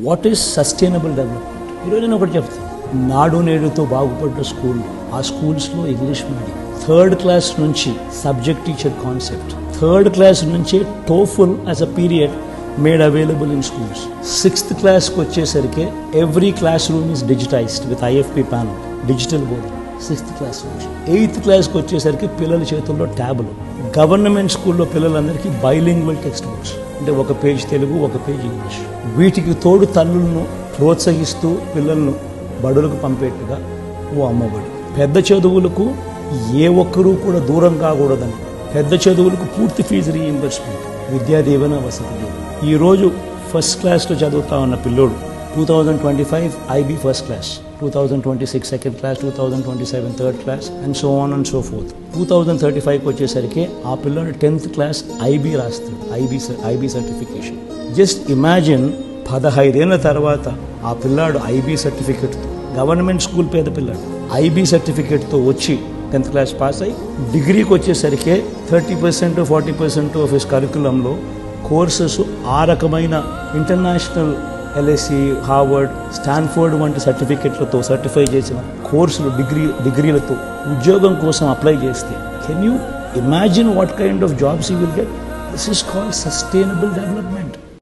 What is sustainable development? ఈరోజు నేను ఒకటి చెప్తాను. నాడు నేడుతో బాగుపడ్డ స్కూల్, ఆ స్కూల్స్లో ఇంగ్లీష్ మీడియం, 3rd క్లాస్ నుంచి subject teacher concept, 3rd class నుంచే TOEFL as a period made available in schools. 6th క్లాస్కి వచ్చేసరికి every classroom is digitised with IFP panel, digital board. 6th class నుంచి 8th క్లాస్కి వచ్చేసరికి పిల్లల చేతుల్లో ట్యాబులు. Government స్కూల్లో పిల్లలందరికీ బైలింగ్వల్ టెక్స్ట్ బుక్స్, అంటే ఒక పేజ్ తెలుగు, ఒక పేజ్ ఇంగ్లీష్. వీటికి తోడు తల్లులను ప్రోత్సహిస్తూ పిల్లలను బడులకు పంపేట్టుగా ఓ అమ్మఒడి. పెద్ద చదువులకు ఏ ఒక్కరూ కూడా దూరం కాకూడదని పెద్ద చదువులకు పూర్తి ఫీజు రీఇంబర్స్మెంట్, విద్యా దీవెన, వసతి దీవెన. ఈరోజు 1st క్లాస్లో చదువుతా ఉన్న పిల్లోడు 2025 IB 1st class, 2026 2nd class, 2027 3rd class and so on and so forth. 2035కి వచ్చేసరికి ఆ పిల్లోడు 10th క్లాస్ IB రాస్తాడు, IB సర్టిఫికేషన్. జస్ట్ ఇమాజిన్, 15 ఏళ్ళ తర్వాత ఆ పిల్లాడు IB సర్టిఫికేట్తో, గవర్నమెంట్ స్కూల్ పేద పిల్లాడు, IB సర్టిఫికేట్తో వచ్చి 10th క్లాస్ పాస్ అయ్యి డిగ్రీకి వచ్చేసరికి 30% 40% ఆఫ్ హిస్ కరికులంలో కోర్సెస్ ఆ రకమైన ఇంటర్నేషనల్ LSE, హార్వర్డ్, స్టాన్ఫోర్డ్ వంటి సర్టిఫికెట్లతో సర్టిఫై చేసిన కోర్సులు, డిగ్రీలతో ఉద్యోగం కోసం అప్లై చేస్తే, can you imagine what kind of jobs you will get? This is called sustainable development.